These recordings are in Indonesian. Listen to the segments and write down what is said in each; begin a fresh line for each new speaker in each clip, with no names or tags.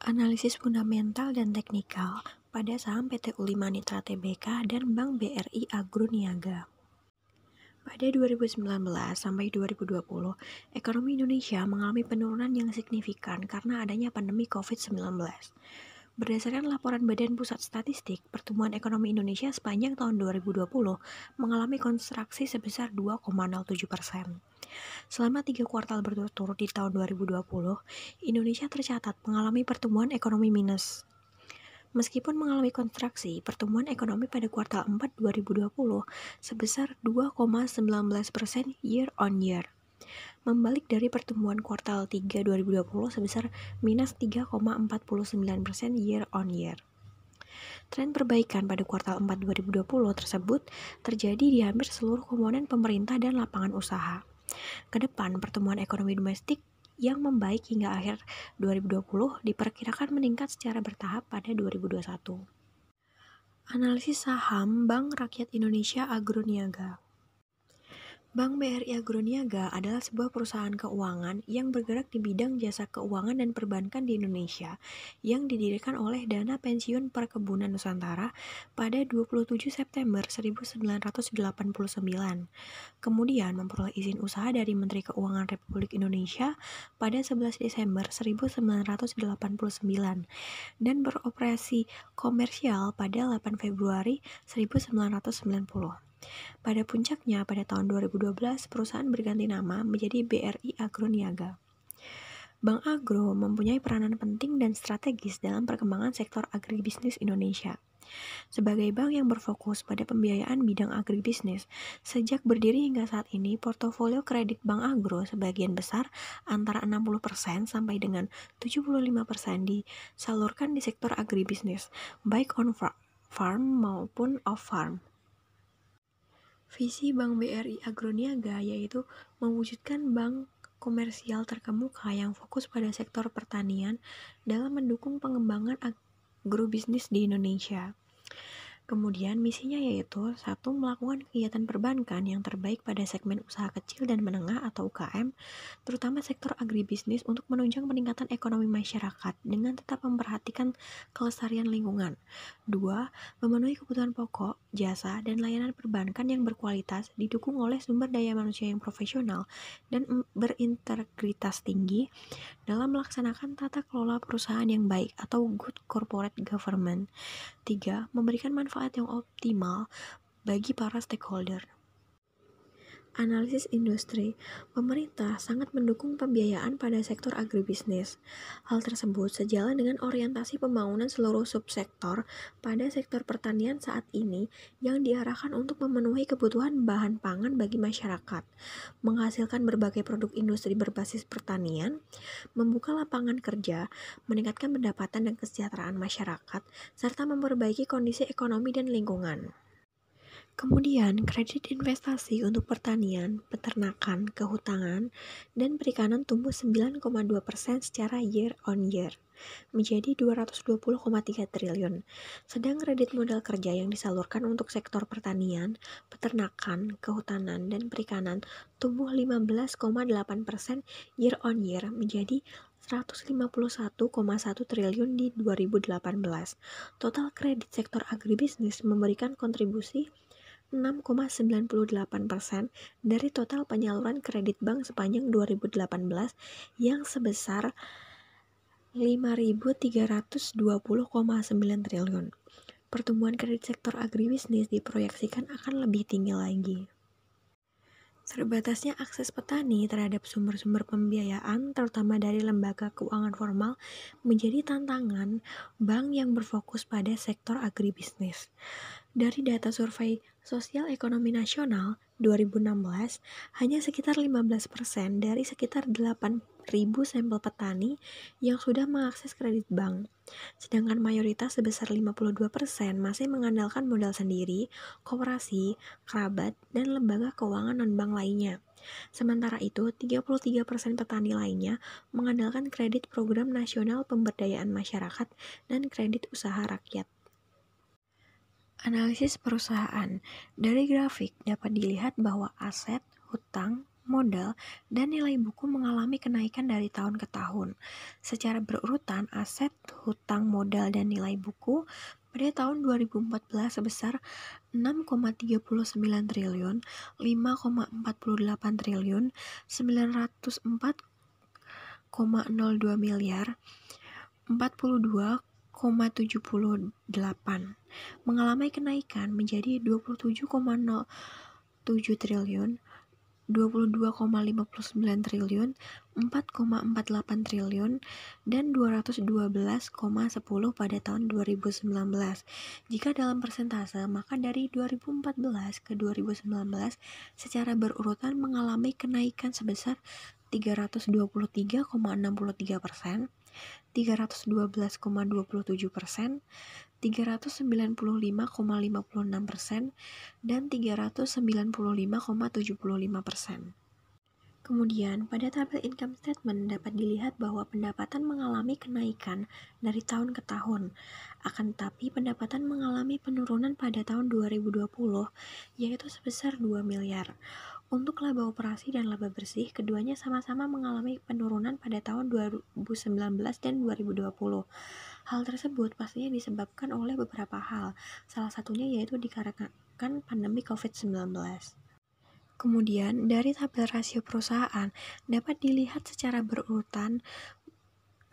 Analisis fundamental dan teknikal pada saham PT Ulima Mitra Tbk dan Bank BRI Agro Niaga. Pada 2019 sampai 2020, ekonomi Indonesia mengalami penurunan yang signifikan karena adanya pandemi COVID-19. Berdasarkan laporan Badan Pusat Statistik, pertumbuhan ekonomi Indonesia sepanjang tahun 2020 mengalami kontraksi sebesar 2,07%. Selama 3 kuartal berturut-turut di tahun 2020, Indonesia tercatat mengalami pertumbuhan ekonomi minus. Meskipun mengalami kontraksi, pertumbuhan ekonomi pada kuartal 4 2020 sebesar 2,19% year on year, membalik dari pertumbuhan kuartal 3 2020 sebesar minus 3,49% year on year. Tren perbaikan pada kuartal 4 2020 tersebut terjadi di hampir seluruh komponen pemerintah dan lapangan usaha. Kedepan, pertumbuhan ekonomi domestik yang membaik hingga akhir 2020 diperkirakan meningkat secara bertahap pada 2021. Analisis saham Bank Rakyat Indonesia Agro Niaga. Bank BRI Agro Niaga adalah sebuah perusahaan keuangan yang bergerak di bidang jasa keuangan dan perbankan di Indonesia yang didirikan oleh Dana Pensiun Perkebunan Nusantara pada 27 September 1989. Kemudian memperoleh izin usaha dari Menteri Keuangan Republik Indonesia pada 11 Desember 1989 dan beroperasi komersial pada 8 Februari 1990. Pada puncaknya, pada tahun 2012, perusahaan berganti nama menjadi BRI Agro Niaga. Bank Agro mempunyai peranan penting dan strategis dalam perkembangan sektor agribisnis Indonesia. Sebagai bank yang berfokus pada pembiayaan bidang agribisnis, sejak berdiri hingga saat ini, portofolio kredit Bank Agro sebagian besar antara 60% sampai dengan 75% disalurkan di sektor agribisnis, baik on farm maupun off farm. Visi Bank BRI Agro Niaga yaitu mewujudkan bank komersial terkemuka yang fokus pada sektor pertanian dalam mendukung pengembangan agrobisnis di Indonesia. Kemudian misinya yaitu 1. Melakukan kegiatan perbankan yang terbaik pada segmen usaha kecil dan menengah atau UKM, terutama sektor agribisnis untuk menunjang peningkatan ekonomi masyarakat dengan tetap memperhatikan kelestarian lingkungan. 2. Memenuhi kebutuhan pokok, jasa, dan layanan perbankan yang berkualitas didukung oleh sumber daya manusia yang profesional dan berintegritas tinggi dalam melaksanakan tata kelola perusahaan yang baik atau good corporate government. 3. Memberikan manfaat yang optimal bagi para stakeholder. Analisis industri. Pemerintah sangat mendukung pembiayaan pada sektor agribisnis. Hal tersebut sejalan dengan orientasi pembangunan seluruh subsektor pada sektor pertanian saat ini yang diarahkan untuk memenuhi kebutuhan bahan pangan bagi masyarakat, menghasilkan berbagai produk industri berbasis pertanian, membuka lapangan kerja, meningkatkan pendapatan dan kesejahteraan masyarakat, serta memperbaiki kondisi ekonomi dan lingkungan. Kemudian, kredit investasi untuk pertanian, peternakan, kehutanan, dan perikanan tumbuh 9,2% secara year on year, menjadi 220,3 triliun. Sedang kredit modal kerja yang disalurkan untuk sektor pertanian, peternakan, kehutanan, dan perikanan tumbuh 15,8% year on year, menjadi 151,1 triliun di 2018. Total kredit sektor agribisnis memberikan kontribusi 6,98% dari total penyaluran kredit bank sepanjang 2018 yang sebesar 5.320,9 triliun. Pertumbuhan kredit sektor agribisnis diproyeksikan akan lebih tinggi lagi. Terbatasnya akses petani terhadap sumber-sumber pembiayaan, terutama dari lembaga keuangan formal, menjadi tantangan bank yang berfokus pada sektor agribisnis. Dari data survei Sosial Ekonomi Nasional 2016, hanya sekitar 15% dari sekitar 8.000 sampel petani yang sudah mengakses kredit bank. Sedangkan mayoritas sebesar 52% masih mengandalkan modal sendiri, koperasi, kerabat, dan lembaga keuangan non-bank lainnya. Sementara itu, 33% petani lainnya mengandalkan kredit Program Nasional Pemberdayaan Masyarakat dan kredit usaha rakyat. Analisis perusahaan. Dari grafik dapat dilihat bahwa aset, hutang, modal, dan nilai buku mengalami kenaikan dari tahun ke tahun. Secara berurutan, aset, hutang modal, dan nilai buku pada tahun 2014 sebesar 6,39 triliun, 5,48 triliun, 904,02 miliar, 42,78 mengalami kenaikan menjadi 27,07 triliun, 22,59 triliun, 4,48 triliun, dan 212,10 pada tahun 2019. Jika dalam persentase, maka dari 2014 ke 2019 secara berurutan mengalami kenaikan sebesar 323,63%, 312,27%, 395,56%, dan 395,75%. Kemudian, pada tabel income statement dapat dilihat bahwa pendapatan mengalami kenaikan dari tahun ke tahun. Akan tetapi, pendapatan mengalami penurunan pada tahun 2020, yaitu sebesar 2 miliar. Untuk laba operasi dan laba bersih, keduanya sama-sama mengalami penurunan pada tahun 2019 dan 2020. Hal tersebut pastinya disebabkan oleh beberapa hal, salah satunya yaitu dikarenakan pandemi COVID-19. Kemudian, dari tabel rasio perusahaan dapat dilihat secara berurutan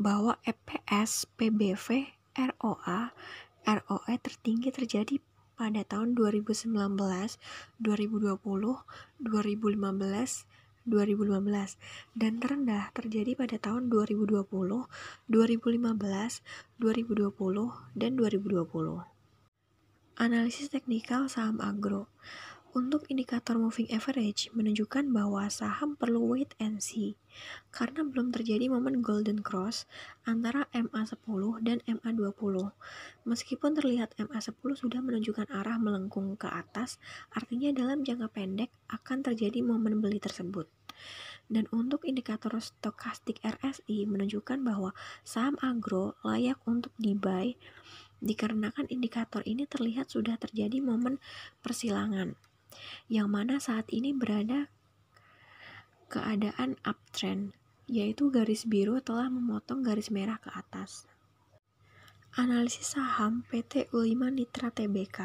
bahwa EPS, PBV, ROA, ROE tertinggi terjadi pada tahun 2019, 2020, 2015, 2015 dan terendah terjadi pada tahun 2020, 2015, 2020, dan 2020. Analisis teknikal saham agro. Untuk indikator moving average menunjukkan bahwa saham perlu wait and see karena belum terjadi momen golden cross antara MA10 dan MA20. Meskipun terlihat MA10 sudah menunjukkan arah melengkung ke atas, artinya dalam jangka pendek akan terjadi momen beli tersebut. Dan untuk indikator stokastik RSI menunjukkan bahwa saham agro layak untuk di-buy dikarenakan indikator ini terlihat sudah terjadi momen persilangan, yang mana saat ini berada keadaan uptrend, yaitu garis biru telah memotong garis merah ke atas. Analisis saham PT U5 Nitra Tbk.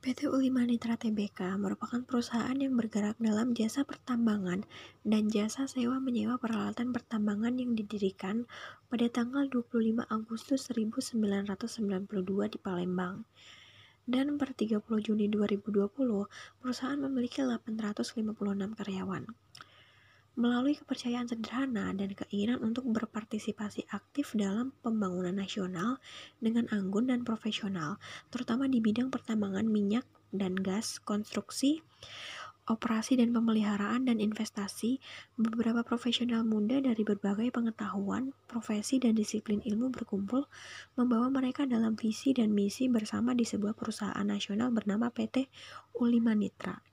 PT U5 Nitra Tbk merupakan perusahaan yang bergerak dalam jasa pertambangan dan jasa sewa-menyewa peralatan pertambangan yang didirikan pada tanggal 25 Agustus 1992 di Palembang. Dan per 30 Juni 2020, perusahaan memiliki 856 karyawan. Melalui kepercayaan sederhana dan keinginan untuk berpartisipasi aktif dalam pembangunan nasional dengan anggun dan profesional, terutama di bidang pertambangan minyak dan gas, konstruksi, operasi dan pemeliharaan, dan investasi, beberapa profesional muda dari berbagai pengetahuan, profesi, dan disiplin ilmu berkumpul membawa mereka dalam visi dan misi bersama di sebuah perusahaan nasional bernama PT U5 Nitra.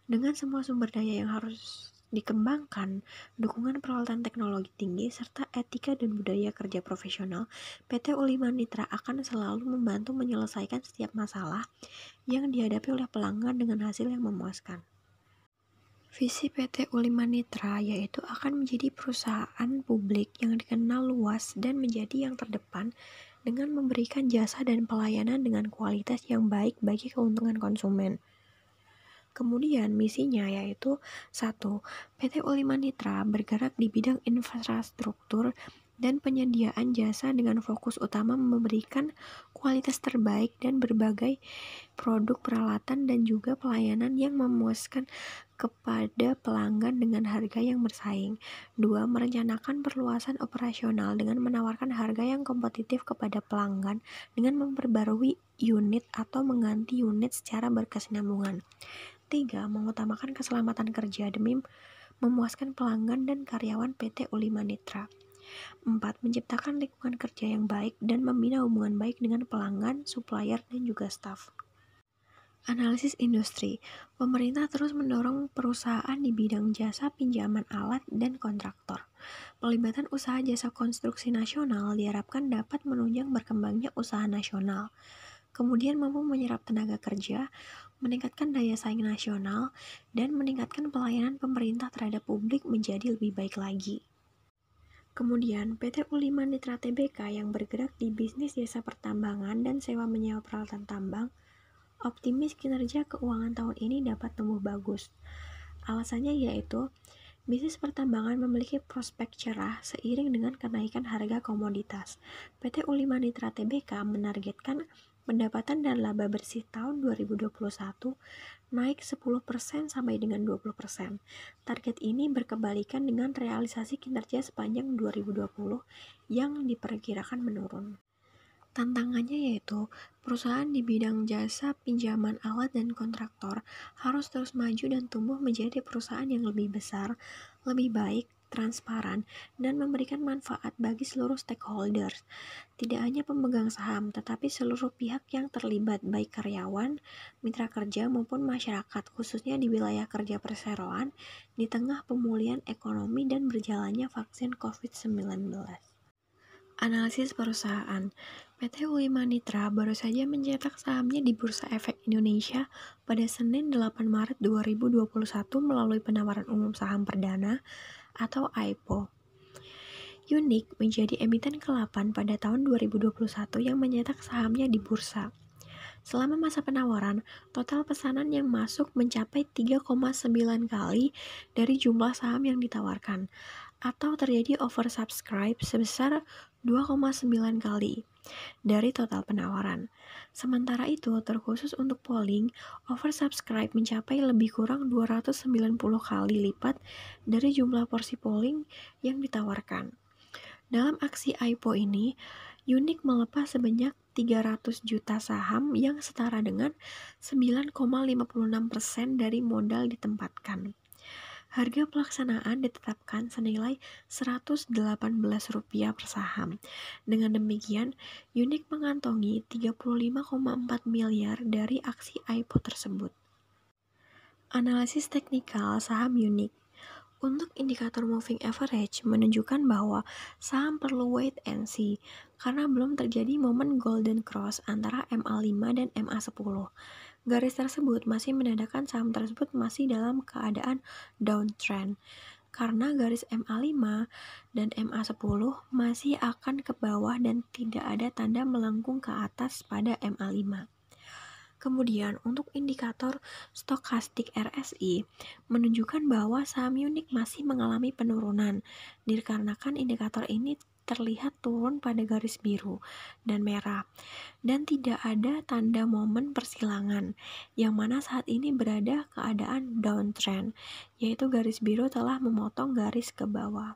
Dengan semua sumber daya yang harus dikembangkan, dukungan peralatan teknologi tinggi, serta etika dan budaya kerja profesional, PT U5 Nitra akan selalu membantu menyelesaikan setiap masalah yang dihadapi oleh pelanggan dengan hasil yang memuaskan. Visi PT U5 Nitra yaitu akan menjadi perusahaan publik yang dikenal luas dan menjadi yang terdepan dengan memberikan jasa dan pelayanan dengan kualitas yang baik bagi keuntungan konsumen. Kemudian misinya yaitu 1. PT U5 Nitra bergerak di bidang infrastruktur dan penyediaan jasa dengan fokus utama memberikan kualitas terbaik dan berbagai produk peralatan dan juga pelayanan yang memuaskan kepada pelanggan dengan harga yang bersaing. 2. Merencanakan perluasan operasional dengan menawarkan harga yang kompetitif kepada pelanggan dengan memperbarui unit atau mengganti unit secara berkesinambungan. 3. Mengutamakan keselamatan kerja demi memuaskan pelanggan dan karyawan PT U5 Nitra. 4. Menciptakan lingkungan kerja yang baik dan membina hubungan baik dengan pelanggan, supplier, dan juga staf. Analisis industri. Pemerintah terus mendorong perusahaan di bidang jasa pinjaman alat dan kontraktor. Pelibatan usaha jasa konstruksi nasional diharapkan dapat menunjang berkembangnya usaha nasional. Kemudian mampu menyerap tenaga kerja, meningkatkan daya saing nasional, dan meningkatkan pelayanan pemerintah terhadap publik menjadi lebih baik lagi. Kemudian, PT Ulima Mitra Tbk yang bergerak di bisnis jasa pertambangan dan sewa menyewa peralatan tambang, optimis kinerja keuangan tahun ini dapat tumbuh bagus. Alasannya yaitu, bisnis pertambangan memiliki prospek cerah seiring dengan kenaikan harga komoditas. PT Ulima Mitra Tbk menargetkan pendapatan dan laba bersih tahun 2021 naik 10% sampai dengan 20%. Target ini berkebalikan dengan realisasi kinerja sepanjang 2020 yang diperkirakan menurun. Tantangannya yaitu, perusahaan di bidang jasa pinjaman alat dan kontraktor harus terus maju dan tumbuh menjadi perusahaan yang lebih besar, lebih baik, transparan, dan memberikan manfaat bagi seluruh stakeholders. Tidak hanya pemegang saham, tetapi seluruh pihak yang terlibat, baik karyawan, mitra kerja, maupun masyarakat, khususnya di wilayah kerja perseroan, di tengah pemulihan ekonomi dan berjalannya vaksin COVID-19. Analisis perusahaan. PT Ulima Mitra baru saja mencetak sahamnya di Bursa Efek Indonesia pada Senin 8 Maret 2021 melalui penawaran umum saham perdana atau IPO. Unik menjadi emiten ke-8 pada tahun 2021 yang mencetak sahamnya di bursa. Selama masa penawaran, total pesanan yang masuk mencapai 3,9 kali dari jumlah saham yang ditawarkan, atau terjadi oversubscribe sebesar 2,9 kali dari total penawaran. Sementara itu, terkhusus untuk polling, oversubscribe mencapai lebih kurang 290 kali lipat dari jumlah porsi polling yang ditawarkan. Dalam aksi IPO ini, Unik melepas sebanyak 300 juta saham yang setara dengan 9,56% dari modal ditempatkan. Harga pelaksanaan ditetapkan senilai Rp118 per saham. Dengan demikian, Unik mengantongi 35,4 miliar dari aksi IPO tersebut. Analisis teknikal saham Unik. Untuk indikator moving average menunjukkan bahwa saham perlu wait and see karena belum terjadi momen golden cross antara MA5 dan MA10. Garis tersebut masih menandakan saham tersebut masih dalam keadaan downtrend karena garis MA5 dan MA10 masih akan ke bawah dan tidak ada tanda melengkung ke atas pada MA5. Kemudian, untuk indikator stokastik RSI menunjukkan bahwa saham Unik masih mengalami penurunan dikarenakan indikator ini terlihat turun pada garis biru dan merah dan tidak ada tanda momen persilangan yang mana saat ini berada keadaan downtrend, yaitu garis biru telah memotong garis ke bawah.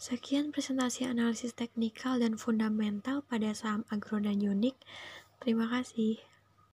Sekian presentasi analisis teknikal dan fundamental pada saham Agro dan Unik. Terima kasih.